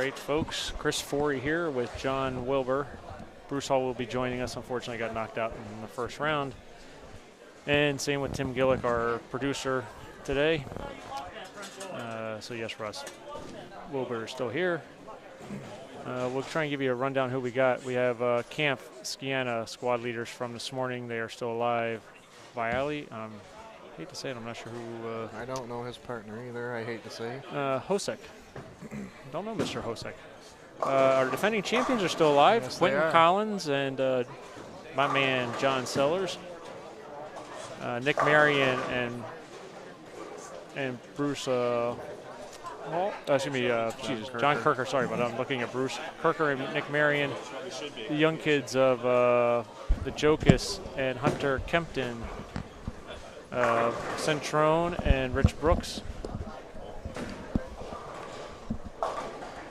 right, folks. Chris Forey here with John Wilbur. Bruce Hall will be joining us. Unfortunately, got knocked out in the first round. And same with Tim Gillick, our producer today. So yes, Russ. Wilbur is still here. We'll try and give you a rundown who we got. We have Camp Skiana squad leaders from this morning. They are still alive. Viali, hate to say it, I'm not sure who. I don't know his partner either, I hate to say. Hosek. Don't know Mr. Hosek. Our defending champions are still alive. Yes, Quentin Collins and my man John Sellers. Nick Marion and Bruce John Kirker, sorry, but I'm looking at Bruce Kirker and Nick Marion, the young kids of the Jocus and Hunter Kempton, Centrone and Rich Brooks.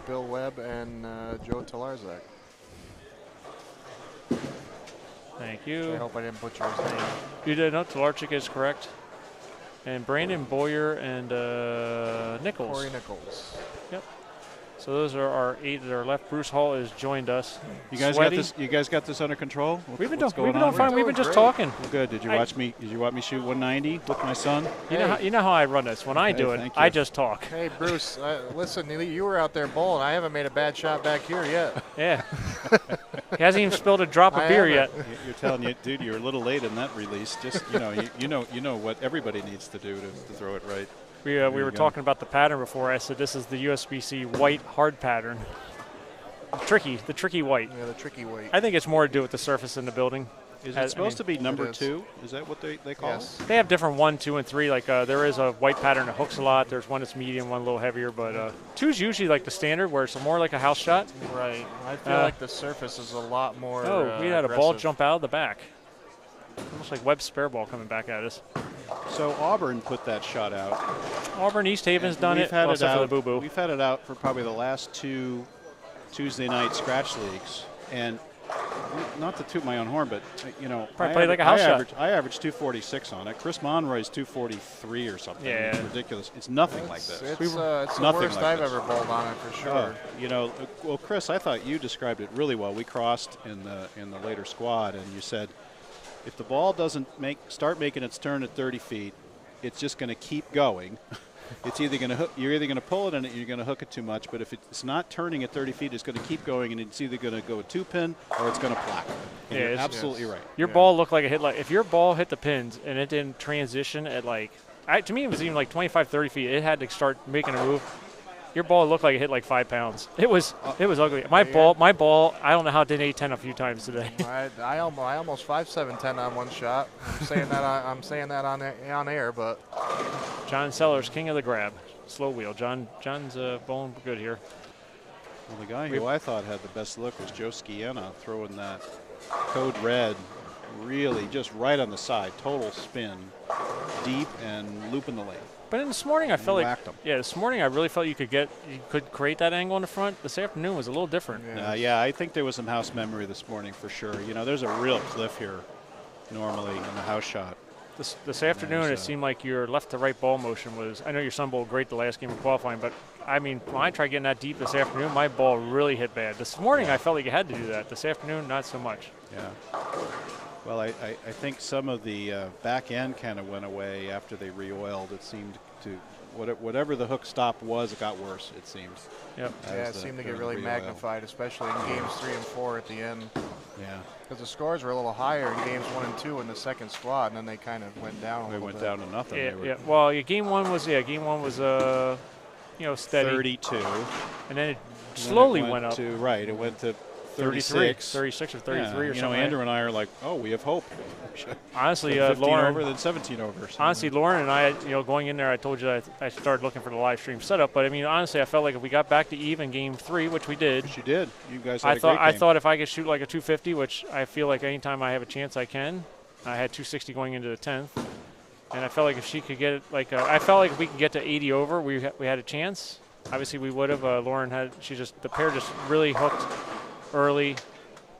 Bill Webb and Joe Talarzak. Thank you. I hope I didn't butcher his name. You did know Talarchik is correct. And Brandon Boyer and Nichols. Corey Nichols. Yep. So those are our 8 that are left. Bruce Hall has joined us. You guys got this. You guys got this under control. We've been doing fine. We've been just talking. Well, good. Did you watch me? Did you watch me shoot 190 with my son? You know how I run this. When I do it, I just talk. Hey Bruce, listen. You were out there bowling. I haven't made a bad shot back here yet. Yeah. He hasn't even spilled a drop of beer yet. You're telling you, dude, you're a little late in that release. Just you know what everybody needs to do to throw it right. We were talking about the pattern before. I said this is the USBC white hard pattern. The tricky white. Yeah, the tricky white. I think it's more to do with the surface in the building. Is it supposed to be number 2? Is that what they call yes. it? They have different 1, 2, and 3. Like there is a white pattern that hooks a lot. There's one that's medium, one a little heavier. But 2 is usually like the standard, where it's more like a house shot. Right. I feel like the surface is a lot more. Oh, we had aggressive. a ball jump out of the back. Almost like Webb's spare ball coming back at us. So Auburn put that shot out. Auburn, East Haven's done it. Had it out. For the boo-boo. We've had it out for probably the last 2 Tuesday night scratch leagues, and not to toot my own horn, but probably played like a house shot. I averaged 246 on it. Chris Monroy's 243 or something. Yeah, it's ridiculous. It's nothing like this. It's the worst I've ever bowled on it for sure. Well, Chris, I thought you described it really well. We crossed in the later squad, and you said, if the ball doesn't start making its turn at 30 feet, it's just going to keep going. It's either going to you're either going to pull it and you're going to hook it too much. But if it's not turning at 30 feet, it's going to keep going, and it's either going to go a 2-pin or it's going to plaque. And you're absolutely right. Your ball looked like it hit if your ball hit the pins and it didn't transition at to me it was even like 25, 30 feet. It had to start making a move. Your ball looked like it hit like 5 pounds. It was ugly. My ball. I don't know how it did 8-10 a few times today. I almost 5-7-10 on one shot. I'm saying that on air, but John Sellers, king of the grab, slow wheel. John's bowling good here. Well, the guy who I thought had the best look was Joe Skiana, throwing that code red, really just right on the side, total spin, deep and looping the lane. But in this morning, I felt this morning I really felt you could create that angle in the front. This afternoon was a little different. Yeah, I think there was some house memory this morning for sure. There's a real cliff here normally in the house shot. This afternoon, it seemed like your left to right ball motion was. I know your son bowled great the last game of qualifying, but I mean, when I tried getting that deep this afternoon, my ball really hit bad. This morning, I felt like you had to do that. This afternoon, not so much. Yeah. Well, I think some of the back end kind of went away after they re-oiled. It seemed to whatever the hook stop was, it got worse. It seems. Yep. Yeah, it seemed to get really magnified, especially in games 3 and 4 at the end. Yeah. Because the scores were a little higher in games 1 and 2 in the second squad, and then they kind of went down. They went down to nothing. Yeah. Well, game one was steady. 32. And then it slowly went up. It went to 36 or 33 or something. Andrew and I are like, we have hope. Honestly, 15 Lauren over, then 17 over. Honestly, Lauren and I, going in there, I told you I started looking for the live stream setup. But I mean, honestly, I felt like if we got back to even game 3, which we did. Which you did. You guys had a great game. I thought if I could shoot like a 250, which I feel like anytime I have a chance I can. I had 260 going into the 10th, and I felt like if she could get it, I felt like if we could get to 80 over, we had a chance. Obviously, we would have. Lauren had. The pair just really hooked early.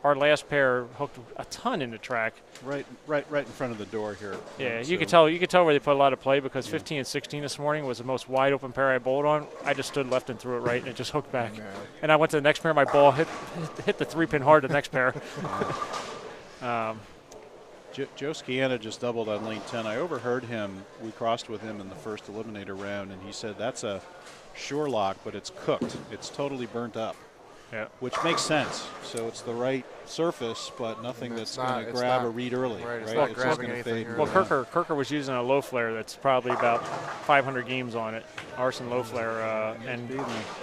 our last pair hooked a ton in the track. Right in front of the door here. Yeah, So you could tell where they put a lot of play because 15 and 16 this morning was the most wide open pair I bowled on. I just stood left and threw it right, and it just hooked back. Yeah. And I went to the next pair. My ball hit the 3-pin hard. The next pair. Joe Scianna just doubled on lane 10. I overheard him. We crossed with him in the first eliminator round, and he said that's a sure lock, but it's cooked. It's totally burnt up. Yeah. Which makes sense. So it's the right surface, but nothing that's going to grab a read early. Right, it's right? not It's grabbing just gonna anything fade. Well, early. Kirker was using a low flare that's probably about 500 games on it. Arson low flare, and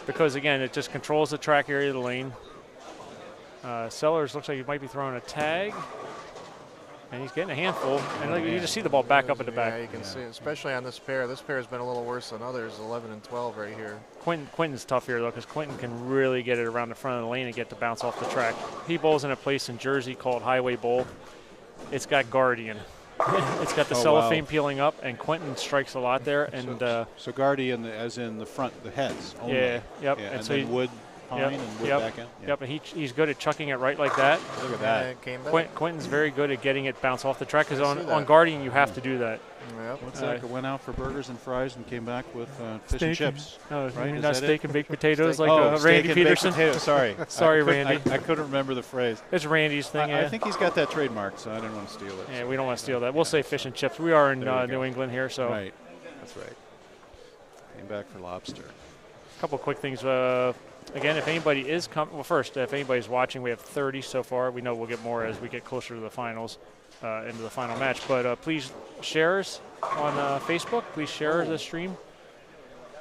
because again it just controls the track area of the lane. Sellers looks like he might be throwing a tag, and he's getting a handful. And look, you just see the ball back up at the back. Yeah, you can see, especially on this pair. This pair has been a little worse than others. 11 and 12 right here. Quinton's tough here though, because Quinton can really get it around the front of the lane and get the bounce off the track. He bowls in a place in Jersey called Highway Bowl. It's got Guardian. It's got the cellophane peeling up, and Quinton strikes a lot there. And so Guardian, as in the front, the heads. Only. yeah, yep. Yeah, and and so then wood, pine, and wood back in. Yeah. Yep, and he's good at chucking it right like that. Look at Yeah, that. it came back. Quinton's very good at getting it bounce off the track, because I see on that. Guardian you have to do that. Yep. What's that? Went out for burgers and fries and came back with fish and chips. No, right? maybe Is not that steak it? and baked potatoes Steak- like Steak Randy and baked Peterson. potatoes. Sorry. Sorry, I couldn't- Randy. I couldn't remember the phrase. It's Randy's thing, yeah. I think he's got that trademark, so I didn't want to steal it. Yeah, we don't want to steal that. We'll say fish and chips. We are in There you go. New England here, so Right. That's right. Came back for lobster. a couple quick things. Again, if anybody is first, if anybody's watching, we have 30 so far. We know we'll get more as we get closer to the finals, into the final match. But please share us on Facebook. Please share the stream.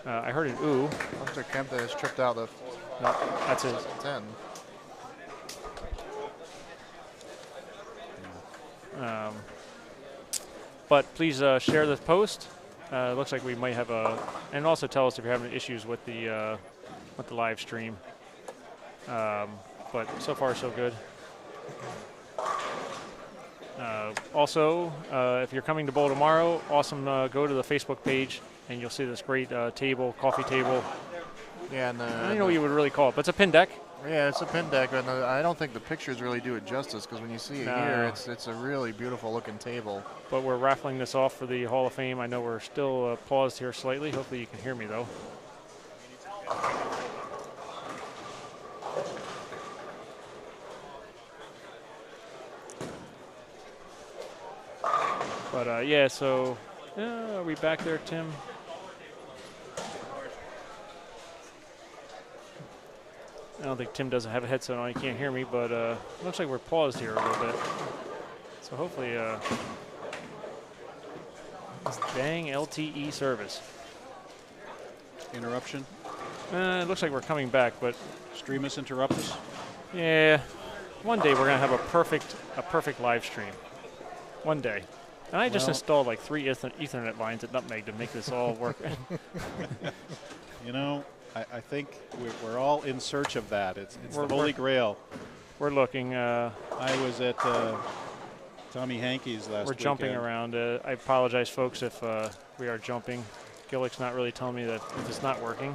I heard an ooh. Hunter Kempton has tripped out the No, that's it. 10. But please share the post. Looks like we might have and also tell us if you're having issues with the live stream. But so far so good. Also, if you're coming to bowl tomorrow, awesome. Go to the Facebook page and you'll see this great coffee table. Yeah, and I don't know what you would really call it, but it's a pin deck. yeah, it's a pin deck, and I don't think the pictures really do it justice because when you see it here, it's a really beautiful looking table. But we're raffling this off for the Hall of Fame. I know we're still paused here slightly. Hopefully you can hear me though. But yeah, so are we back there, Tim? I don't think Tim doesn't have a headset on. He can't hear me, but looks like we're paused here a little bit. So hopefully, it's Bang LTE service. Interruption. It looks like we're coming back, but Streamus interruptus. yeah, one day we're gonna have a perfect live stream. One day. And I just installed like 3 Ethernet lines at Nutmeg to make this all work. You know, I think we're all in search of that. It's the We're- holy grail. We're looking. I was at Tommy Hankey's last We're jumping weekend. around. I apologize, folks, if we are jumping. Gillick's not really telling me that if it's not working.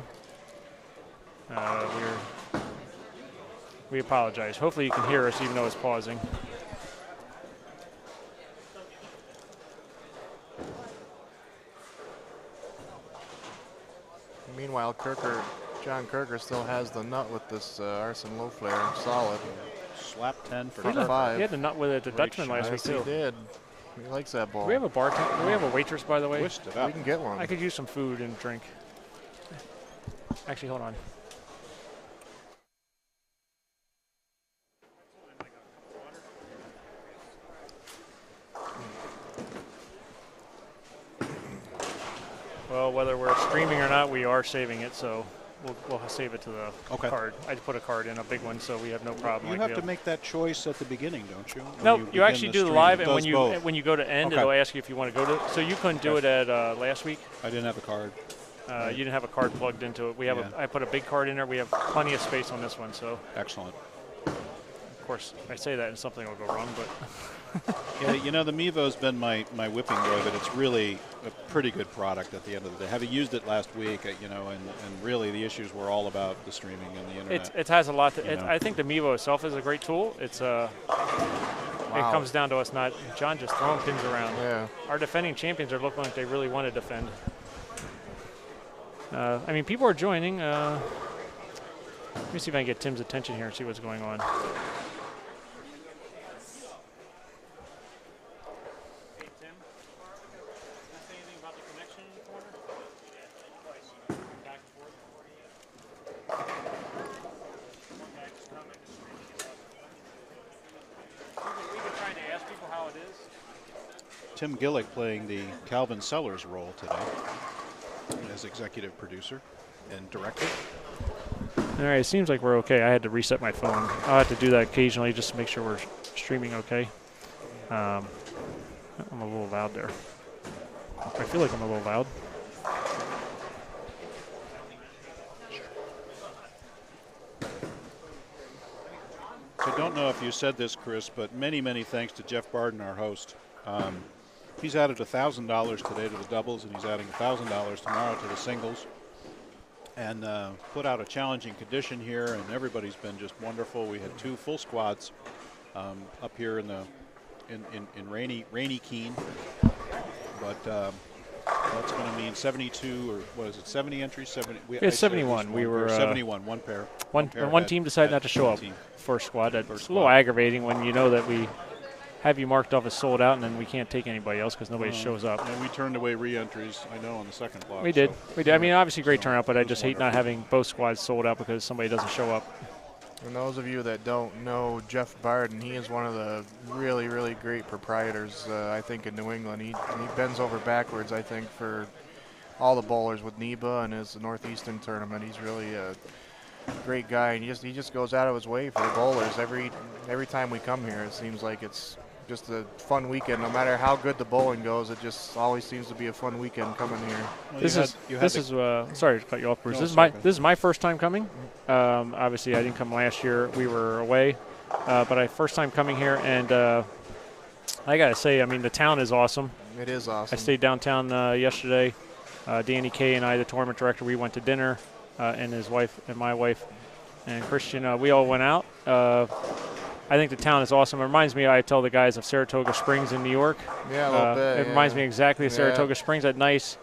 We apologize. Hopefully you can hear us even though it's pausing. Meanwhile, John Kirker still has the nut with this Arson low flare solid. Slap 10 for Front Kirker. five. He had the nut with it, the Great Dutchman shot. last week Yes, he too. did. He likes that ball. Do we have a bartender? Do we have a waitress, by the way? Twisted We up. can get one. I could use some food and drink. Actually, hold on. Well, whether we're streaming or not, we are saving it, so we'll save it to the card. I just put a card in, a big one, so we have no problem. You have to make that choice at the beginning, don't you? When No, you you begin actually the do the stream. live, It and does when you go to end, Okay. it'll ask you if you want to go to. So you couldn't do it at last week. I didn't have a card. You didn't have a card plugged into it. We have Yeah. I put a big card in there. We have plenty of space on this one, so. Excellent. course, I say that and something will go wrong, but Yeah, you know, the Mevo's been my whipping boy, but it's really a pretty good product at the end of the day. Having used it last week, you know, and really the issues were all about the streaming and the internet. it has a lot. You know. I think the Mevo itself is a great tool. It's It comes down to us not John just throwing pins around. Yeah. Our defending champions are looking like they really want to defend. I mean, people are joining. Let me see if I can get Tim's attention here and see what's going on. Hey, Tim. Can I say anything about the connection in the corner? Back and forth. Okay, just comment the stream. We've been trying to ask people how it is. Tim Gillick playing the Calvin Sellers role today as executive producer and director. All right, it seems like we're okay. I had to reset my phone. I'll have to do that occasionally just to make sure we're streaming okay. I'm a little loud there. I feel like I'm a little loud. I don't know if you said this, Chris, but many, many thanks to Jeff Barden, our host. He's added $1,000 today to the doubles, and he's adding $1,000 tomorrow to the singles. And put out a challenging condition here, and everybody's been just wonderful. We had 2 full squads up here in rainy Keene, but that's going to mean 72 or what is it? 70 entries? 70. It's 71. We were 71. One pair. One team decided not to show up. First squad. That's a little aggravating when you know that we have you marked off as sold out, and then we can't take anybody else because nobody shows up. And we turned away re-entries, I know, on the second block. We did. So, we did. I mean, obviously great turnout, but I just hate not having both squads sold out because somebody doesn't show up. And those of you that don't know Jeff Barden, he is one of the really, really great proprietors, I think, in New England. He bends over backwards, I think, for all the bowlers with NEBA and his Northeastern tournament. He's really a great guy, and he just goes out of his way for the bowlers. Every time we come here, it seems like it's just a fun weekend. No matter how good the bowling goes, it just always seems to be a fun weekend coming here. Well, sorry to cut you off, Bruce. No, this is my first time coming. Obviously, I didn't come last year. We were away, but first time coming here, and I gotta say, I mean, the town is awesome. It is awesome. I stayed downtown yesterday. Danny Kay and I, the tournament director, we went to dinner, and his wife and my wife and Christian. We all went out. I think the town is awesome. It reminds me, I tell the guys, of Saratoga Springs in New York. Yeah, a little bit. It reminds me exactly of Saratoga Springs. That nice,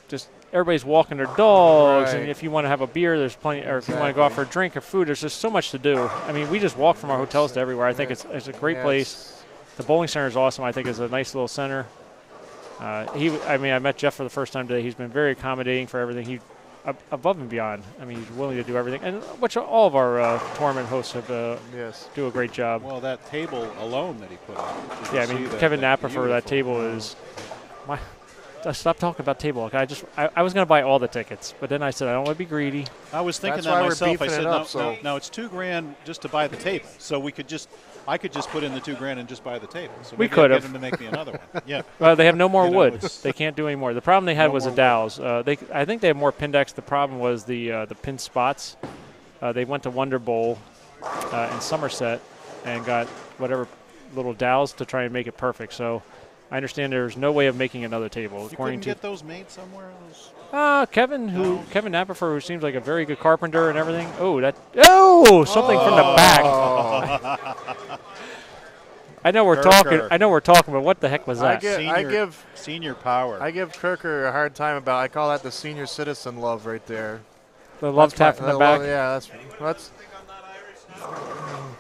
just everybody's walking their dogs, and if you want to have a beer, there's plenty. Or if you want to go out for a drink or food, there's just so much to do. I mean, we just walk from our hotels to everywhere. I think it's a great place. The bowling center is awesome. I think it's a nice little center. I met Jeff for the first time today. He's been very accommodating for everything. Above and beyond. I mean, he's willing to do everything, and which all of our tournament hosts have do a great job. Well, that table alone that he put up. Yeah, I mean, Kevin Napa for that table is my. Stop talking about table. I was going to buy all the tickets, but then I said I don't want to be greedy. I was thinking that myself. I said no, it's $2,000 just to buy the table. So I could just put in the $2,000 and just buy the table. So we could have get him to make me another one. Yeah. Well, they have no more wood. They can't do any more. The problem they had was the dowels. I think they have more pin decks. The problem was the pin spots. They went to Wonder Bowl in Somerset and got whatever little dowels to try and make it perfect. So I understand there's no way of making another table. You couldn't get those made somewhere? Kevin Napperfer, who seems like a very good carpenter and everything. Something from the back. I know we're talking, but what the heck was that? I give senior power. I give Kirker a hard time about. I call that the senior citizen love right there. The love tap from the back. Yeah, that's.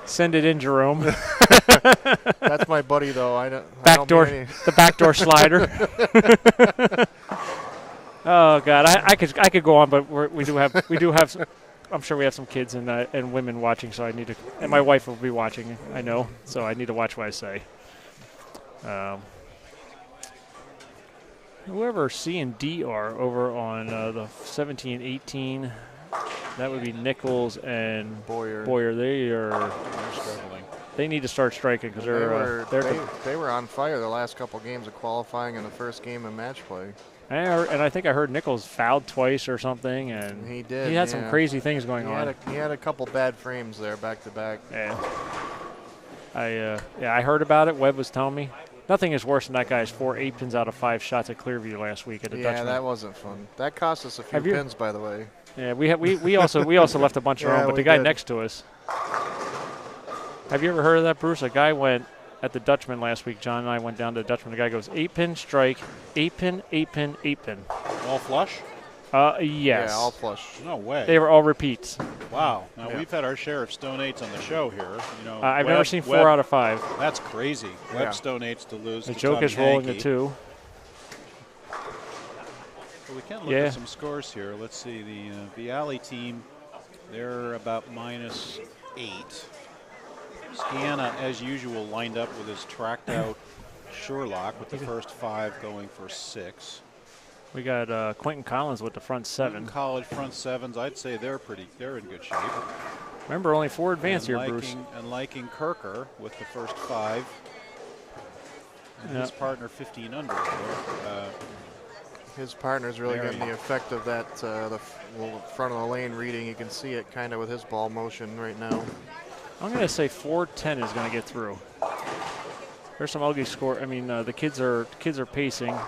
Send it in, Jerome. That's my buddy, though. The backdoor slider. Oh God, I could go on, but we do have. I'm sure we have some kids and women watching, so I need to. And my wife will be watching. I know, so I need to watch what I say. Whoever C and D are over on the 17-18, that would be Nichols and Boyer. They're struggling. They need to start striking because they were on fire the last couple games of qualifying and the first game of match play. And I think I heard Nichols fouled twice or something, and He did. he had some yeah. crazy things going He on. he had a couple bad frames there back to back. Yeah. I heard about it. Webb was telling me. Nothing is worse than that guy's 4 8-pins out of 5 shots at Clearview last week at the Yeah, Dutchman. that wasn't fun. That cost us a few Have you- pins, by the way. Yeah, we also left a bunch of our Yeah, own, but we the guy did. next to us. Have you ever heard of that, Bruce? A guy went at the Dutchman last week. John and I went down to the Dutchman. The guy goes 8-pin strike, 8-pin, 8-pin, 8-pin. All flush? Yes. Yeah, all flush. No way. They were all repeats. Wow. Now Yeah. we've had our share of Stone 8s on the show here. You know, I've never seen 4 Webb- out of 5. That's crazy. Yeah. Webb Stone 8s to lose. The to joke Tommy is rolling the Hankey. 2. Well, we can look Yeah. at some scores here. Let's see. The Viale team, they're about -8. Scianna, as usual, lined up with his tracked out Sherlock with the first 5 going for 6. We got Quentin Collins with the front 7. Newton College front 7s, I'd say they're in good shape. Remember, only 4 advanced here, Bruce. And liking Kirker with the first 5. And his Yeah. partner 15 under. There. His partner's really Very. getting the effect of that front of the lane reading. You can see it kind of with his ball motion right now. I'm going to say 410 is going to get through. There's some ugly score. I mean, the kids are pacing.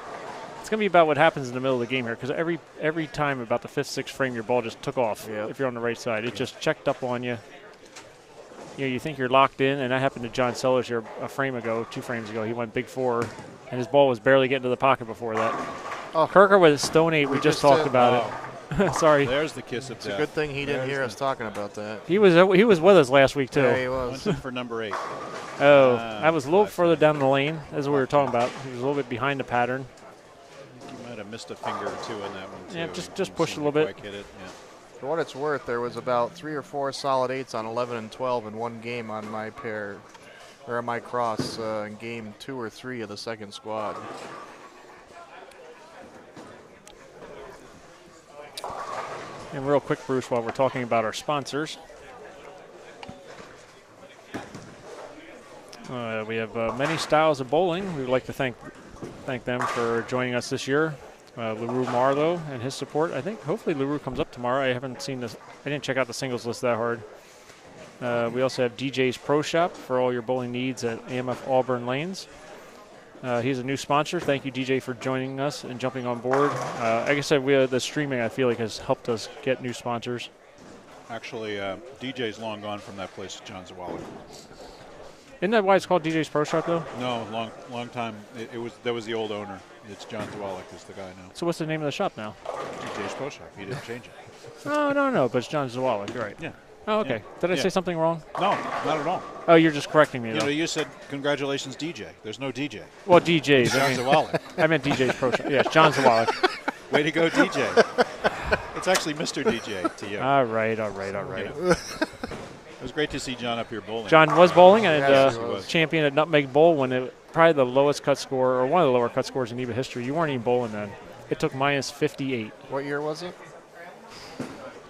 It's going to be about what happens in the middle of the game here, because every time about the 5th, 6th frame, your ball just took off. Yep. If you're on the right side, it just checked up on you. You know, you think you're locked in, and that happened to John Sellers here a frame ago, 2 frames ago. He went big 4, and his ball was barely getting to the pocket before that. Oh. Kirker with Stone 8. We just talked about it. Sorry. There's the kiss of It's death. a good thing he didn't There's hear the- us talking about that. He was with us last week too. Yeah, he was. Went in for number 8. Oh, I was a little that's further right. down the lane, as we were talking about. He was a little bit behind the pattern. You might have missed a finger or 2 in that one, too. Yeah, You just didn't pushed seem a little to bit. quite get it, yeah. For what it's worth, there was about 3 or 4 solid 8s on 11 and 12 in one game on my pair, or on my cross in game 2 or 3 of the second squad. And real quick, Bruce, while we're talking about our sponsors, we have many styles of bowling. We would like to thank them for joining us this year. LaRue Marlowe and his support. I think hopefully LaRue comes up tomorrow. I haven't seen this. I didn't check out the singles list that hard. We also have DJ's Pro Shop for all your bowling needs at AMF Auburn Lanes. He's a new sponsor. Thank you, DJ, for joining us and jumping on board. Like I said, the streaming, I feel like, has helped us get new sponsors. Actually, DJ's long gone from that place, John Zawalik. Isn't that why it's called DJ's Pro Shop, though? No, long time. That was the old owner. It's John Zawalik is the guy now. So what's the name of the shop now? DJ's Pro Shop. He didn't change it. No, but it's John Zawalik, right? Yeah. Oh, okay. Yeah. Did I Yeah. say something wrong? No, not at all. Oh, you're just correcting me, You know, though. you said congratulations, DJ. There's no DJ. Well, DJ's. John I mean, Zawalik. I meant DJ's Pro Shop. Yes, John Zawalik. Way to go, DJ. It's actually Mr. DJ to you. All right. It was great to see John up here bowling. John was bowling and Yes, he was. champion at Nutmeg Bowl when it probably the lowest cut score, or one of the lower cut scores in NEBA history. You weren't even bowling then. It took -58. What year was it?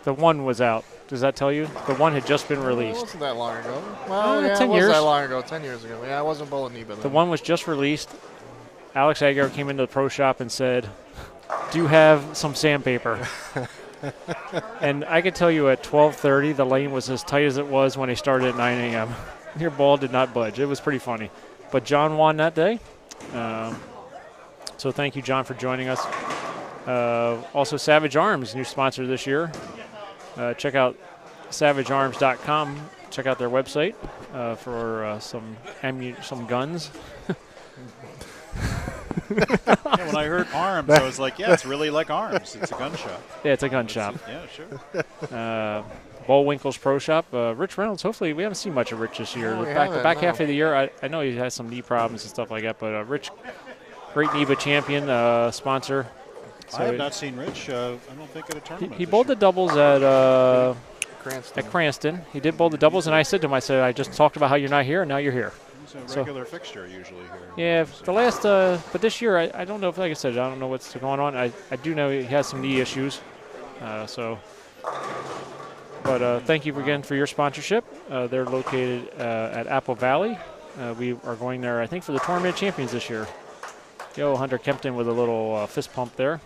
The 1 was out. Does that tell you? The 1 had just been Well, it released. wasn't that long ago. Well, yeah, 10 it was years. that long ago. 10 years ago. Yeah, I wasn't bowling NEBA then. The 1 was just released. Alex Aguirre came into the pro shop and said, "Do you have some sandpaper?" And I could tell you at 12:30, the lane was as tight as it was when he started at 9 a.m. Your ball did not budge. It was pretty funny. But John won that day. So thank you, John, for joining us. Also, Savage Arms, new sponsor this year. Check out savagearms.com. Check out their website for some guns. Yeah, when I heard arms, I was like, yeah, it's really like arms. It's a gun shop. Yeah, it's a gun shop. Yeah, sure. Bullwinkle's Pro Shop. Rich Reynolds, hopefully, we haven't seen much of Rich this year. No, we the haven't, back no. half of the year, I know he has some knee problems and stuff like that, but Rich, great NEBA champion, sponsor. I have not seen Rich, I don't think, at a tournament. He this bowled the year. doubles at Cranston. Cranston. He did bowl the doubles, and I said to him, I just talked about how you're not here, and now you're here. He's a so- regular fixture usually here. Yeah, the last, but this year, I don't know if, like I said, I don't know what's going on. I do know he has some knee issues, But thank you again for your sponsorship. They're located at Apple Valley. We are going there, I think, for the Tournament of Champions this year. Yo, Hunter Kempton with a little fist pump there.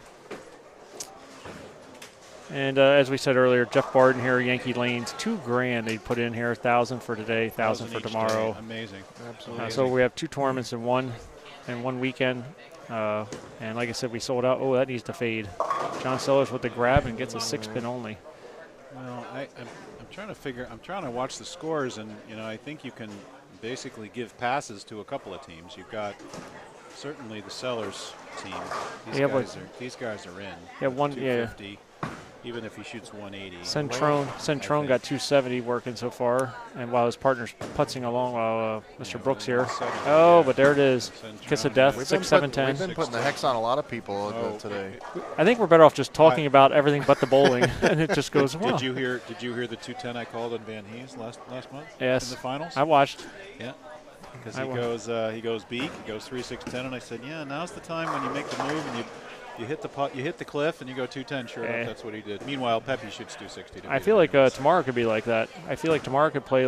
And as we said earlier, Jeff Barden here, Yankee Lanes, $2,000 they put in here, 1,000 for today, 1,000 for each tomorrow. day. Amazing. Absolutely. So we have 2 tournaments in one weekend. And like I said, we sold out. Oh, that needs to fade. John Sellers with the grab and gets a 6-pin only. Well, I'm trying to watch the scores, and I think you can basically give passes to a couple of teams. You've got certainly the Sellers team. These guys are in. Yeah, 250. Even if he shoots 180. Centrone got 270 working so far, and while his partner's putzing along while Mr. Brooks here. Oh, but there it is. Kiss of death, 6, 7, 10. We've been putting the hex on a lot of people today. I think we're better off just talking about everything but the bowling, and it just goes well. Did you hear the 210 I called on Van Hees last month? Yes. In the finals? I watched. Yeah. Because he goes beak, he goes 3, 6, 10, and I said, yeah, now's the time when you make the move and you hit the putt, you hit the cliff, and you go 210. Sure enough, that's what he did. Meanwhile, Pepe shoots 260. I feel like tomorrow could be like that. I feel like tomorrow could play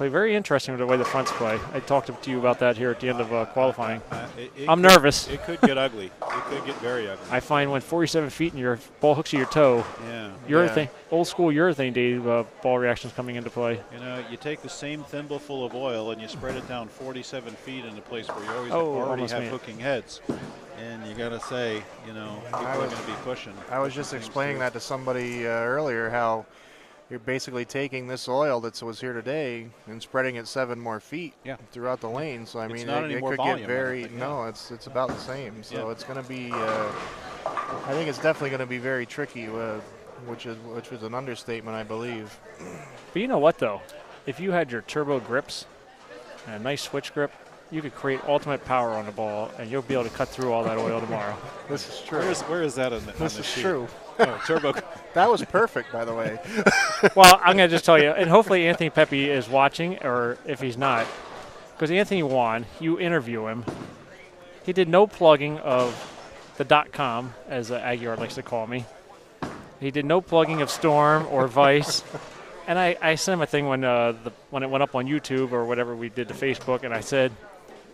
very interesting with the way the fronts play. I talked to you about that here at the end of qualifying. I'm nervous. It could get ugly. It could get very ugly. I find when 47 feet and your ball hooks to your toe, old school urethane day ball reactions coming into play. You take the same thimble full of oil and you spread it down 47 feet in a place where you already have hooking heads. And you got to say, people are going to be pushing. I was just explaining that to somebody earlier, how you're basically taking this oil that was here today and spreading it 7 more feet throughout the lane. So, I mean, it could get very, it's about the same. So it's going to be, I think it's definitely going to be very tricky, which was an understatement, I believe. But you know what, though? If you had your turbo grips and a nice switch grip, you could create ultimate power on the ball, and you'll be able to cut through all that oil tomorrow. This is true. Where is that on the This is sheet? true. Oh, turbo. That was perfect, by the way. Well, I'm going to just tell you, and hopefully Anthony Pepe is watching, or if he's not, because Anthony won, you interview him. He did no plugging of the .com, as Aguiar likes to call me. He did no plugging of Storm or Vice. And I sent him a thing when it went up on YouTube or whatever we did to Facebook, and I said,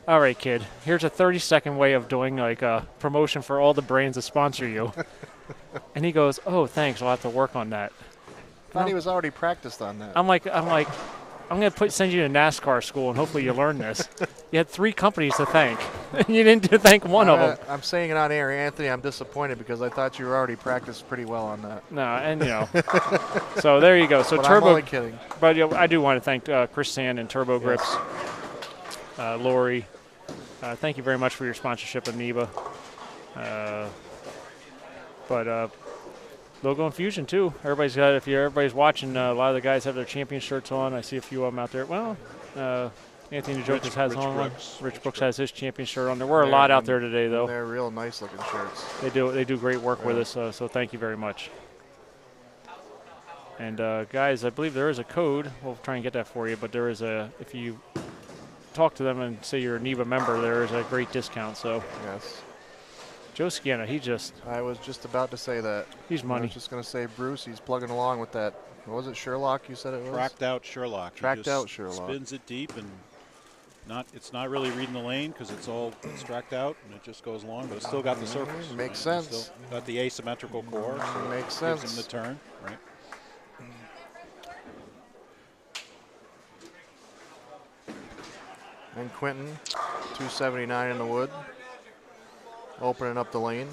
all right, kid, here's a 30-second way of doing like a promotion for all the brands that sponsor you. And he goes, oh, thanks, I'll have to work on that. I thought he was already practiced on that. I'm like, I'm going to send you to NASCAR school, and hopefully you learn this. You had 3 companies to thank, and you didn't thank one of them. I'm saying it on air, Anthony. I'm disappointed because I thought you were already practiced pretty well on that. No, and so there you go. So but Turbo. I'm only kidding. But I do want to thank Chris Sand and Turbo Grips, Lori. Thank you very much for your sponsorship of NEBA. But Logo Infusion too. Everybody's watching. A lot of the guys have their champion shirts on. I see a few of them out there. Well, Anthony Jokers has on one. Rich Brooks has his champion shirt on. There were a lot out there today, though. They're real nice looking shirts. They do great work with us. So thank you very much. And guys, I believe there is a code. We'll try and get that for you. But there is if you talk to them and say you're a NEBA member, there is a great discount. So yes. Joe Scianna, I was just about to say that. He's money. I was just going to say, Bruce, he's plugging along with that. What was it, Sherlock you said it was? Tracked out Sherlock. Tracked out Sherlock. Spins it deep, and it's not really reading the lane because it's tracked out, and it just goes along, but it's still got the surface. Makes sense. Still got the asymmetrical core. So makes sense. Gives him the turn, right? And Quinton, 279 in the wood. Opening up the lane.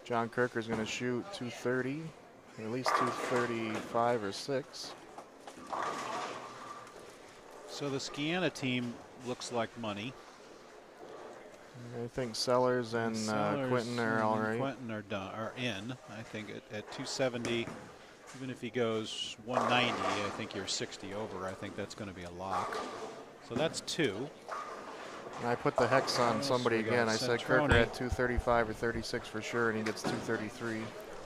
John Kirker's going to shoot 230, at least 235 or 6. So the Scianna team looks like money. I think Sellers and Quinton are all right. Quinton are in. I think at 270, even if he goes 190, I think you're 60 over. I think that's going to be a lock. So that's 2. And I put the hex on somebody again. I said Kirker had 235 or 36 for sure, and he gets 233.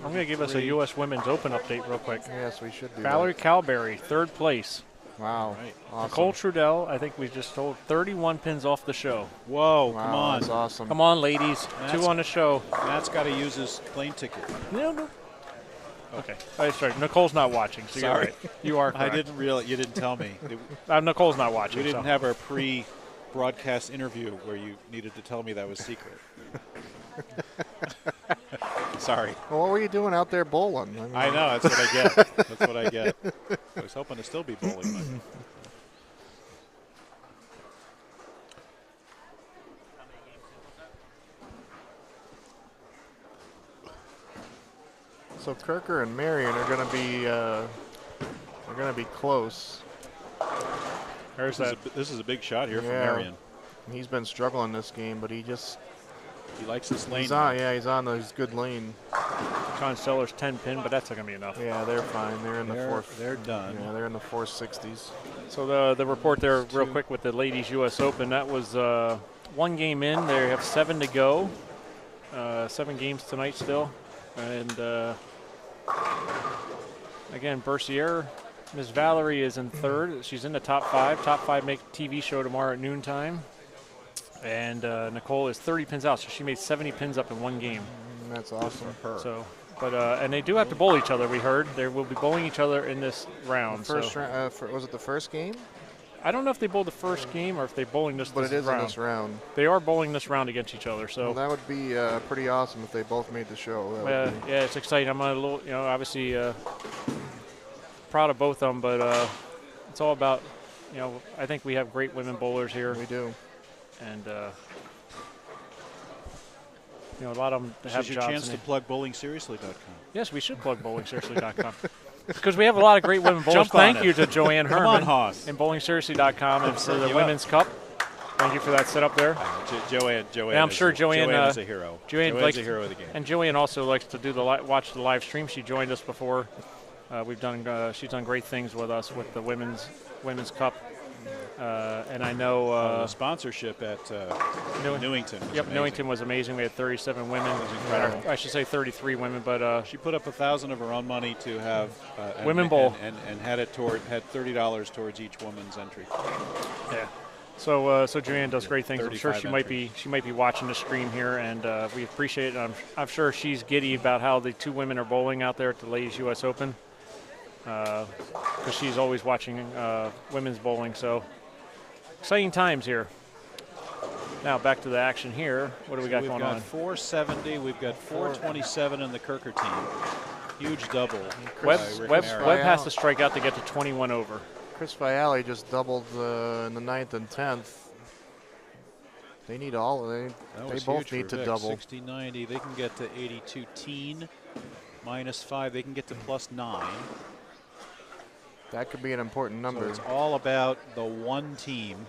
I'm going to give us a U.S. Women's Open update real quick. Yes, we should do Valerie that. Calberry, 3rd place. Wow. Right. Awesome. Nicole Trudell, I think we just told 31 pins off the show. Whoa, wow, come on. That's awesome. Come on, ladies. 2 on the show. Matt's got to use his plane ticket. No. Okay. Sorry, Nicole's not watching. So Sorry. You are correct. I didn't realize. You didn't tell me. Nicole's not watching. We didn't have our broadcast interview where you needed to tell me that was secret. Sorry. Well, what were you doing out there bowling? I know, that's what I get. That's what I get. I was hoping to still be bowling. But So Kirker and Marion are going to be close. There's that. This is a big shot here from Yeah. Marion. He's been struggling this game, but he likes this lane. he's on. Yeah, he's on his good lane. John Sellers 10 pin, but that's not going to be enough. Yeah, they're fine. They're in the They're done. Yeah, they're in the 460s. So the report there, real quick, with the ladies U.S. Open, that was 1 game in. They have 7 to go. 7 games tonight still, and again, Bercier, Miss Valerie is in 3rd. She's in the top 5. Top 5 make TV show tomorrow at noontime. And Nicole is 30 pins out, so she made 70 pins up in 1 game. That's awesome. So, but and they do have to bowl each other. We heard they will be bowling each other in this round. First so. round, was it the first game? I don't know if they bowled the first game or if they bowling this. But this it is round. in this round. They are bowling this round against each other. So well, that would be pretty awesome if they both made the show. yeah, it's exciting. I'm a little, obviously proud of both of them, but it's all about, I think we have great women bowlers here. We do. And a lot of them have This is your jobs. chance to plug bowlingseriously.com. Yes, we should plug bowlingseriously.com. Because we have a lot of great women bowlers. Jump on Thank it. you to Joanne Come Herman on, Hoss. and bowlingseriously.com and for the you Women's Cup. Thank you for that setup there. Joanne. And I'm sure Joanne is a hero. Joanne's a hero of the game. And Joanne also likes to do watch the live stream. She joined us before. She's done great things with us with the Women's Cup. And I know the sponsorship at Newington. Yep, Newington was amazing. We had 37 women. I should say 33 women, but she put up $1,000 of her own money to have Women Bowl and had $30 towards each woman's entry. Yeah. So Joanne does great things. I'm sure she might entries. be watching the stream here, and we appreciate it. I'm sure she's giddy about how the 2 women are bowling out there at the Ladies U.S. Open, because she's always watching women's bowling. So exciting times here. Now back to the action here. What do we got going on? We've got 470. We've got 427 in the Kirker team. Huge double. Webb Rick has to strike out to get to 21 over. Chris Vialli just doubled in the 9th and 10th. They need all. They both need to double. 60, 90. They can get to 82 teen. -5. They can get to +9. That could be an important number. So it's all about the one team.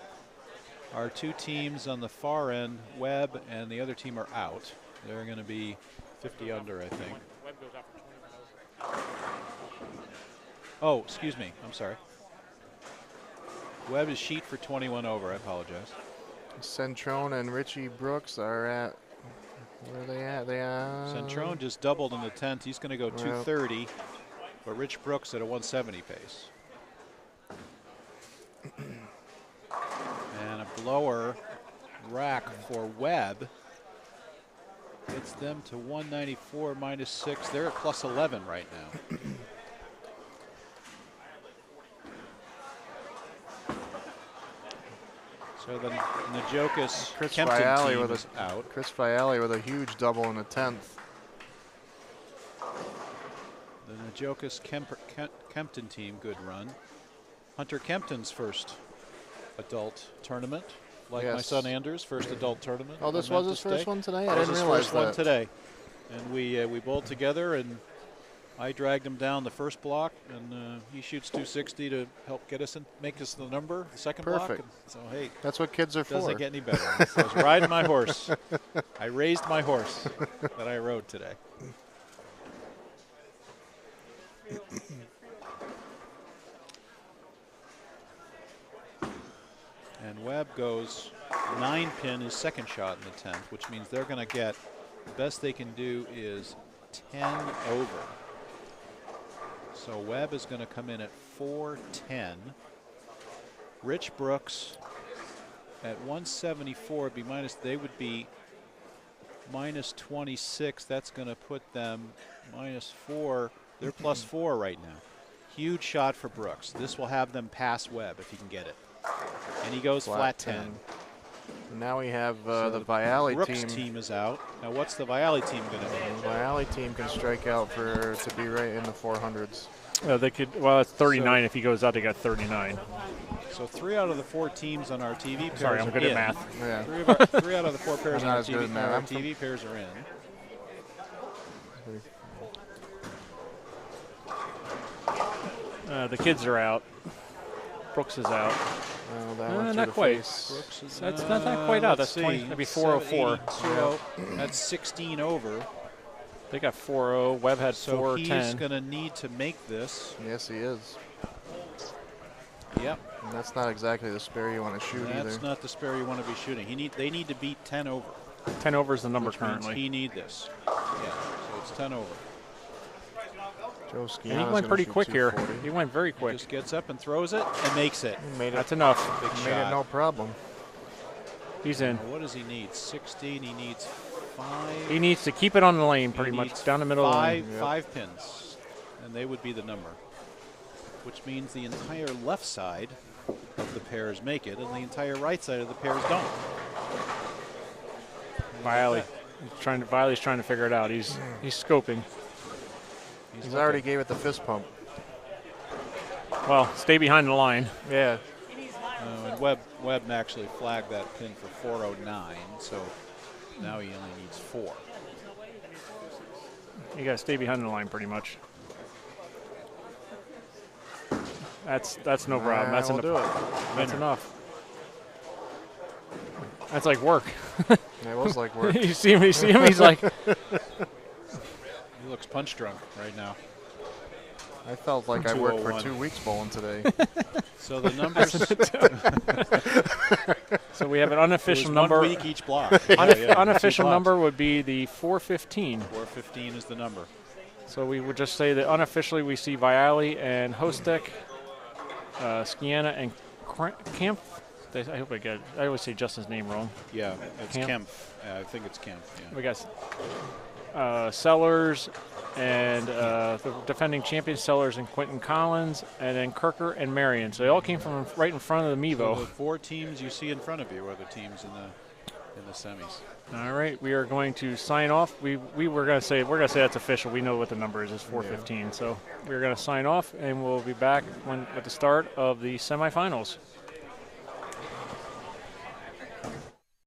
Our 2 teams on the far end, Webb and the other team, are out. They're going to be 50 under, I think. Oh, excuse me. I'm sorry. Webb is sheet for 21 over. I apologize. Centrone and Richie Brooks are at, where are they at? Centrone just doubled in the 10th. He's going to go 230, but Rich Brooks at a 170 pace. And a blower rack for Webb gets them to 194 -6. They're at +11 right now. So the Najokas Kempton team is out. Chris Vialli with a huge double in the 10th. The Najokas Kempton team, good run. Hunter Kempton's first adult tournament, like my son Anders, first adult tournament. Oh, this was his first one today? I didn't realize that. This was his first one today. And we bowled together, and I dragged him down the first block, and he shoots 260 to help get us and make us the number, the second block. Perfect. So, hey. That's what kids are for. Doesn't get any better. So I was riding my horse. I raised my horse that I rode today. And Webb goes 9-pin his second shot in the 10th, which means they're going to get, the best they can do is 10 over. So Webb is going to come in at 410. Rich Brooks at 174 would be they would be -26. That's going to put them -4. They're +4 right now. Huge shot for Brooks. This will have them pass Webb if he can get it. And he goes flat 10. Now we have So the Viale Brooks team. is out. Now what's the Viale team going to The do? Viale team can strike out to be right in the 400s. They could. Well, it's 39. If he goes out, they got 39. So 3 out of the 4 teams on our TV pairs Sorry, I'm are good in. at math. Yeah. 3 out of the 4 pairs I'm on not our as good TV, at math. our I'm from- TV pairs are in. The kids are out. Brooks is out. That went through Not the quite. face. Brooks is, That's not quite out. let's That's 20. see. That'd be 404. 782. That's 16 over. They got 4-0. Webb had So 4-10. he's going to need to make this. Yes, he is. Yep. And that's not exactly the spare you want to shoot That's either. not the spare you want to be shooting. They need to beat 10 over. 10 over is the number Which means currently. he need this. Yeah. So it's 10 over. Joe Skiana's And he went gonna pretty shoot quick here. 240. He went very quick. Just gets up and throws it and makes it. He made it. That's enough. Big He made it shot. no problem. He's in. Now what does he need? 16. He needs 5. He needs to keep it on the lane He pretty much, needs down the middle of the lane. Yep. 5 pins, and they would be the number. Which means the entire left side of the pairs make it, and the entire right side of the pairs don't. Viale. Viale's trying to figure it out. He's scoping. He's looking. already gave it the fist pump. Well, stay behind the line. Yeah. And Webb actually flagged that pin for 409, so now he only needs 4. You got to stay behind the line pretty much. That's no problem. That's we'll do it. That's enough. That's like work. It was like work. You see him. He's like, He looks punch drunk right now. I felt like I worked for 201. 2 weeks bowling today. So the numbers. so we have an It was unofficial 1 number. week each block. Yeah, yeah, Unofficial 2 blocks. number would be the 415. 415 is the number. So we would just say that unofficially we see Viale and Hostek, Skiana and Kemp. I hope I get it. I always say Justin's name wrong. Yeah, it's Kemp. Kemp. I think it's Kemp. Yeah. We got Sellers and the defending champion Sellers and Quentin Collins, and then Kirker and Marion. So they all came from right in front of the So Mevo. the 4 teams you see in front of you are the teams in the semis. All right, we are going to sign off. We're going to say that's official. We know what the number is. It's 415. So we're going to sign off, and we'll be back with the start of the semifinals.